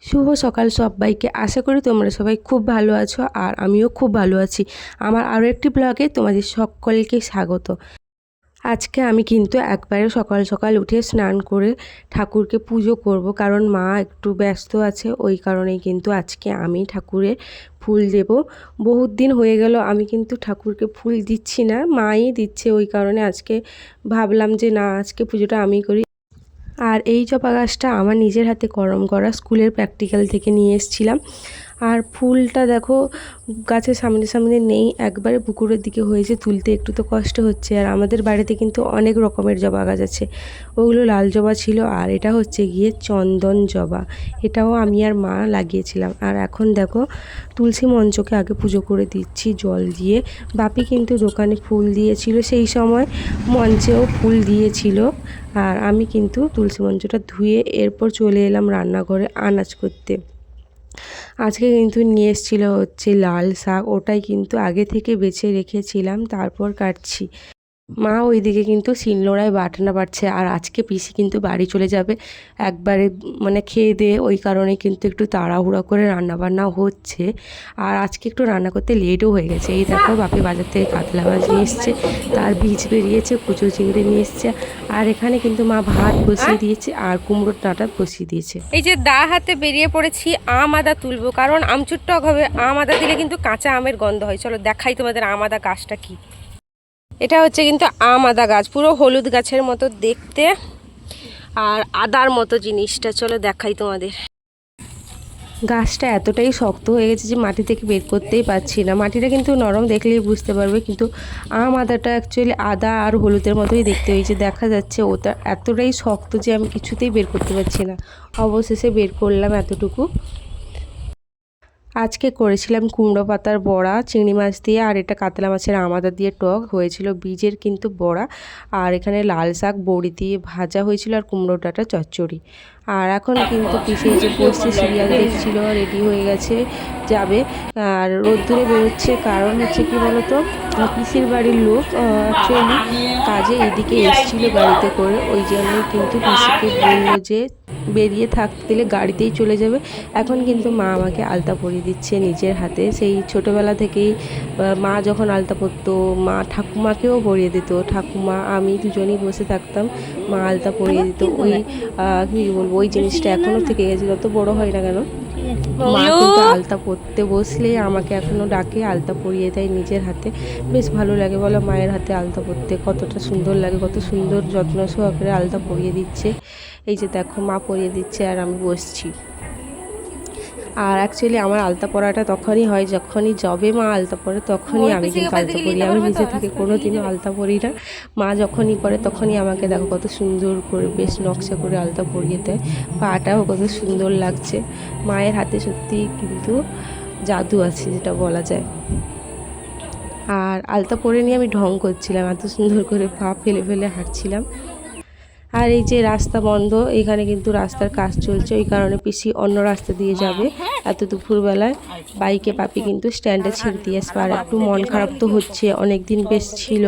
শুভ সকাল সবাইকে। আশা করি তোমরা সবাই খুব ভালো আছো আর আমিও খুব ভালো আছি। আমার আরও একটি ব্লগে তোমাদের সকলকে স্বাগত। আজকে আমি কিন্তু একবারে সকাল সকাল উঠে স্নান করে ঠাকুরকে পুজো করব, কারণ মা একটু ব্যস্ত আছে, ওই কারণেই কিন্তু আজকে আমি ঠাকুরের ফুল দেব। বহুত দিন হয়ে গেল আমি কিন্তু ঠাকুরকে ফুল দিচ্ছি না, মাই দিচ্ছে, ওই কারণে আজকে ভাবলাম যে না, আজকে পুজোটা আমি করি। আর এই জবা গাছটা আমার নিজের হাতে করম করা, স্কুলের প্র্যাকটিক্যাল থেকে নিয়ে এসেছিলাম। আর ফুলটা দেখো গাছের সামনে সামনে নেই, একবারে পুকুরের দিকে হয়েছে, তুলতে একটু তো কষ্ট হচ্ছে। আর আমাদের বাড়িতে কিন্তু অনেক রকমের জবা গাছ আছে, ওগুলো লাল জবা ছিল, আর এটা হচ্ছে গিয়ে চন্দন জবা, এটাও আমি আর মা লাগিয়েছিলাম। আর এখন দেখো তুলসী মঞ্চকে আগে পুজো করে দিচ্ছি জল দিয়ে। বাপি কিন্তু দোকানে ফুল দিয়েছিল, সেই সময় মঞ্চেও ফুল দিয়েছিল। আর আমি কিন্তু তুলসী মঞ্চটা ধুয়ে এরপর চলে এলাম রান্নাঘরে আনাজ করতে। আজকে কিন্তু নিয়ে এসেছিলো হচ্ছে লাল শাক, ওটাই কিন্তু আগে থেকে বেছে রেখেছিলাম, তারপর কাটছি। মা ওইদিকে কিন্তু শিলনোড়ায় বাটনা বাটছে। আর আজকে পিসি কিন্তু বাড়ি চলে যাবে একবারে, মানে খেয়ে দিয়ে, ওই কারণে কিন্তু একটু তাড়াহুড়া করে রান্নাবান্না হচ্ছে। আর আজকে একটু রান্না করতে লেটও হয়ে গেছে। এই দেখো বাপি বাজার থেকে কাতলা মাছ নিয়ে এসছে, তার বীজ বেরিয়েছে, কুচো চিংড়ি নিয়ে এসছে। আর এখানে কিন্তু মা ভাত বসিয়ে দিয়েছে আর কুমড়োর ডাঁটা বসিয়ে দিয়েছে। এই যে দা হাতে বেরিয়ে পড়েছি আম আদা তুলবো, কারণ আমচুর টক হবে। আম আদা দিলে কিন্তু কাঁচা আমের গন্ধ হয়। চলো দেখাই তোমাদের আম আদা গাছটা কি। এটা হচ্ছে কিন্তু আম আদা গাছ, পুরো হলুদ গাছের মতো দেখতে আর আদার মতো জিনিসটা। চলো দেখাই তোমাদের। গাছটা এতটাই শক্ত হয়ে গেছে যে মাটি থেকে বের করতেই পারছি না। মাটিটা কিন্তু নরম, দেখলেই বুঝতে পারবে, কিন্তু আম আদাটা অ্যাকচুয়ালি আদা আর হলুদের মতোই দেখতে হয়েছে, দেখা যাচ্ছে ওটা এতটাই শক্ত যে আমি কিছুতেই বের করতে পারছি না। অবশেষে বের করলাম এতটুকু। আজকে করেছিলাম কুমড়ো পাতার বড়া চিংড়ি মাছ দিয়ে, আর এটা কাতলা মাছের আদা দিয়ে টক হয়েছিল, বীজের কিন্তু বড়া। আর এখানে লাল শাক বড়ি দিয়ে ভাজা হয়েছিল, আর কুমড়ো ডাঁটা চচ্চড়ি। আর এখন কিন্তু পিসে যে বসছে, সিরিয়াল দেখছিল, রেডি হয়ে গেছে যাবে। আর রোদ্দুরে বেরোচ্ছে, কারণ হচ্ছে কি বলতো, পিসির বাড়ির লোক অ্যাকচুয়ালি কাজে এদিকে এসেছিলো গাড়িতে করে, ওই জন্যই কিন্তু পিসিকে বললো যে বেরিয়ে থাকতে দিলে গাড়িতেই চলে যাবে। এখন কিন্তু মা আমাকে আলতা পরিয়ে দিচ্ছে নিজের হাতে। সেই ছোটোবেলা থেকেই মা যখন আলতা পরতো, মা ঠাকুমাকেও পরিয়ে দিত, ঠাকুমা আমি দুজনেই বসে থাকতাম, মা আলতা পরিয়ে দিত। ওই কী বলবো, ওই জিনিসটা এখনও থেকে গেছে, যত বড় হয় না কেন মা কিন্তু আলতা পরতে বসলে আমাকে এখনও ডাকে, আলতা পরিয়ে দেয় নিজের হাতে। বেশ ভালো লাগে বলো, মায়ের হাতে আলতা পরতে কতটা সুন্দর লাগে, কত সুন্দর যত্ন সহকারে আলতা পরিয়ে দিচ্ছে। এই যে দেখো মা পরিয়ে দিচ্ছে আর আমি বসছি। আর অ্যাকচুয়ালি আমার আলতা পরাটা তখনই হয় যখনই যবে মা আলতা পরে, তখনই আমি কিন্তু আলতা পরি। আমি নিজে থেকে কোনো দিনও আলতা পরি না, মা যখনই পরে তখনই আমাকে দেখো কত সুন্দর করে বেশ নকশা করে আলতা পরিয়ে দেয়। পাটাও কত সুন্দর লাগছে। মায়ের হাতে সত্যি কিন্তু জাদু আছে, যেটা বলা যায়। আর আলতা পরে নিয়ে আমি ঢং করছিলাম, এত সুন্দর করে পা ফেলে ফেলে হাঁটছিলাম। আর এই যে রাস্তা বন্ধ, এখানে কিন্তু রাস্তার কাজ চলছে, ওই কারণে পিসি অন্য রাস্তা দিয়ে যাবে এত দুপুরবেলায়। বাইকে পাপি কিন্তু স্ট্যান্ডে ছেড়ে দিয়ে আসবে। আর একটু মন খারাপ তো হচ্ছে, অনেক দিন বেশ ছিল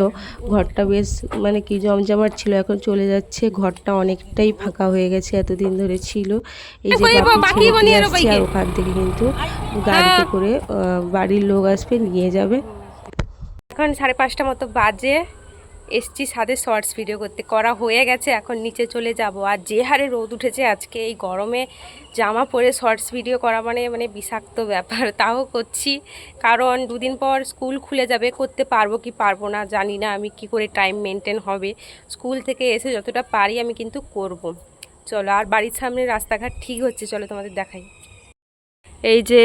ঘরটা, বেশ মানে কি জমজমাট ছিল, এখন চলে যাচ্ছে, ঘরটা অনেকটাই ফাঁকা হয়ে গেছে, এতদিন ধরে ছিল। এই যে বাপি ছেড়ে দিয়ে আসছে, আর ওখান থেকে কিন্তু গাড়িতে করে বাড়ির লোক আসবে, নিয়ে যাবে। এখন 5:30 মতো বাজে, এসছি ছাদে শর্টস ভিডিও করতে, করা হয়ে গেছে, এখন নিচে চলে যাব। আর যে হারে রোদ উঠেছে আজকে, এই গরমে জামা পরে শর্টস ভিডিও করা মানে বিষাক্ত ব্যাপার, তাও করছি, কারণ দুদিন পর স্কুল খুলে যাবে। করতে পারবো কি পারবো না জানি না, আমি কি করে টাইম মেনটেন হবে। স্কুল থেকে এসে যতটা পারি আমি কিন্তু করব। চলো, আর বাড়ির সামনে রাস্তাঘাট ঠিক হচ্ছে, চলো তোমাদের দেখাই। এই যে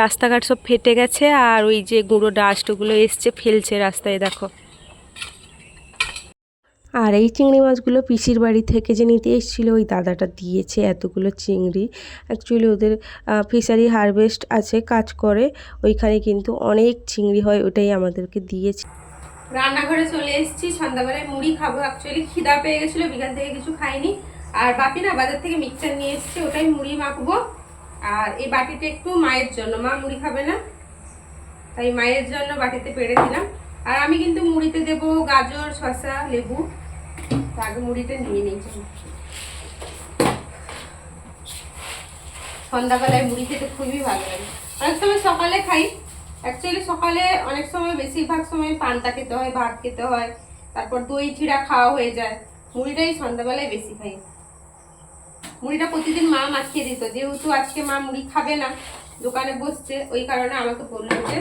রাস্তাঘাট সব ফেটে গেছে, আর ওই যে গুঁড়ো ডাস্টগুলো এসছে ফেলছে রাস্তায়, দেখো। আর এই চিংড়ি মাছগুলো পিসির বাড়ি থেকে যে নিতে এসেছিলো, ওই দাদাটা দিয়েছে এতগুলো চিংড়ি। অ্যাকচুয়ালি ওদের ফিশারি হারভেস্ট আছে, কাজ করে ওইখানে, কিন্তু অনেক চিংড়ি হয়, ওটাই আমাদেরকে দিয়েছে। রান্নাঘরে চলে এসেছি, সন্ধ্যাবেলায় মুড়ি খাবো। অ্যাকচুয়ালি খিদা পেয়ে গেছিলো, বিকাল থেকে কিছু খাইনি। আর বাপি না বাজার থেকে মিক্সচার নিয়ে এসেছে, ওটাই মুড়ি মাখবো। আর এই বাটিতে একটু মায়ের জন্য, মা মুড়ি খাবে না, তাই মায়ের জন্য বাটিতে পেড়ে দিলাম। আর আমি কিন্তু মুড়িতে দেবো গাজর, শসা, লেবু। আগে মুড়িটা নিয়ে নিয়েছি। সন্ধ্যাবেলায় মুড়ি খেতে খুবই ভালো লাগে। অনেক সময় সকালে খাই, অ্যাকচুয়ালি সকালে অনেক সময় বেশিরভাগ সময় পান্তা খেতে হয়, ভাত খেতে হয়, তারপর দই চিড়া খাওয়া হয়ে যায়। মুড়িটাই সন্ধ্যাবেলায় বেশি খাই। মুড়িটা প্রতিদিন মা মাখিয়ে দিত, যেহেতু আজকে মা মুড়ি খাবে না, দোকানে বসছে, ওই কারণে আমাকে বললো যে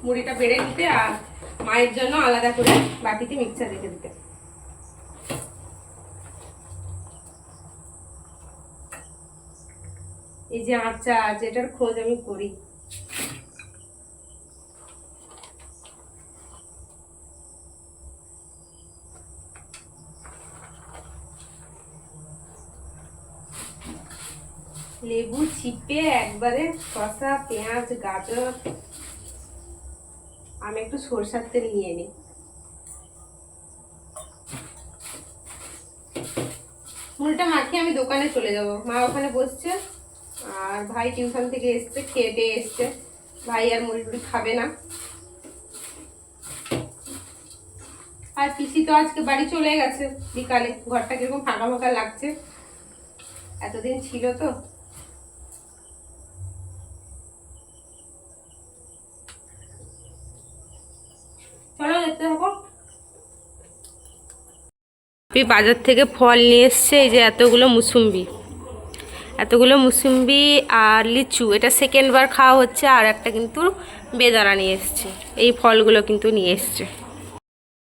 মুড়িটা বেড়ে নিতে আর মায়ের জন্য আলাদা করে বাটিতে মিক্সচার রেখে দিতে। এই যে আচার, যেটার খোঁজ আমি করি। লেবু চিপে একবারে, শসা, পেঁয়াজ, গাজর, আমি একটু সরষার তেল নিয়ে নিই। মুড়িটা মাখিয়ে আমি দোকানে চলে যাব, মা ওখানে বসছে আর ভাই টিউশন থেকে এসছে, খেয়ে এসছে। ভাই আর মুড়ি টুড়ি খাবে না। আর পিসি তো আজকে বাড়ি চলে গেছে বিকালে। ঘরটা কিরকম ফাঁকা ফাঁকা লাগছে, এতদিন ছিল তো। চলো দেখতে থাকো। বাজার থেকে ফল নিয়ে এসছে, এই যে এতগুলো মুসুম্বি, আর লিচু, এটা সেকেন্ড বার খাওয়া হচ্ছে। আর একটা কিন্তু বেদানা নিয়ে এসছে। এই ফলগুলো কিন্তু নিয়ে এসছে।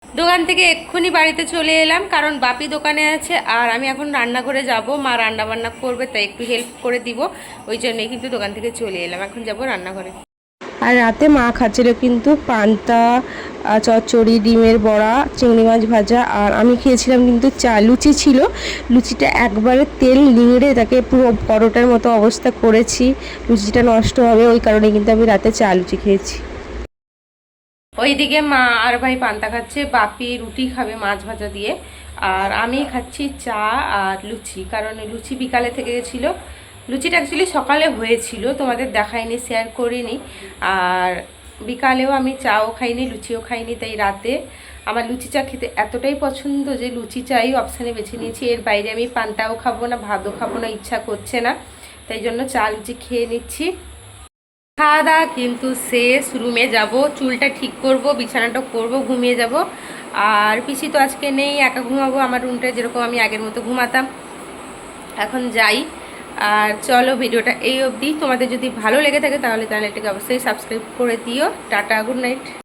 দোকান থেকে এক্ষুনি বাড়িতে চলে এলাম, কারণ বাপি দোকানে আছে আর আমি এখন রান্নাঘরে যাব। মা রান্না বান্না করবে, তাই একটু হেল্প করে দিব, ওই জন্যই কিন্তু দোকান থেকে চলে এলাম। এখন যাব রান্নাঘরে। আর রাতে মা খাচ্ছিল কিন্তু পান্তা, চচ্চড়ি, ডিমের বড়া, চিংড়ি মাছ ভাজা, আর আমি খেয়েছিলাম কিন্তু চা। লুচি ছিল, লুচিটা একবারে তেল নিংড়ে তাকে পুরো পরোটার মতো অবস্থা করেছি, লুচিটা নষ্ট হবে, ওই কারণে কিন্তু আমি রাতে চা লুচি খেয়েছি। ওইদিকে মা আর ভাই পান্তা খাচ্ছে, বাপি রুটি খাবে মাছ ভাজা দিয়ে, আর আমি খাচ্ছি চা আর লুচি। কারণ লুচি বিকালে থেকে গেছিল, লুচিটা অ্যাকচুয়ালি সকালে হয়েছিল, তোমাদের দেখাইনি, শেয়ার করিনি। আর বিকালেও আমি চাও খাইনি, লুচিও খাইনি, তাই রাতে আমার লুচি চা খেতে এতটাই পছন্দ যে লুচি চাই অপশানে বেছে নিয়েছি। এর বাইরে আমি পান্তাও খাবো না, ভাতও খাবো না, ইচ্ছা করছে না, তাই জন্য চা লুচি খেয়ে নিচ্ছি। খাওয়া দাওয়া কিন্তু শেষ, রুমে যাব, চুলটা ঠিক করব, বিছানাটা করব, ঘুমিয়ে যাব। আর পিসি তো আজকে নেই, একা ঘুমাবো আমার রুমটা, যেরকম আমি আগের মতো ঘুমাতাম। এখন যাই। আর চলো, ভিডিওটা এই অবধি। তোমাদের যদি ভালো লেগে থাকে তাহলে চ্যানেলটাকে অবশ্যই সাবস্ক্রাইব করে দিও। Tata, good night.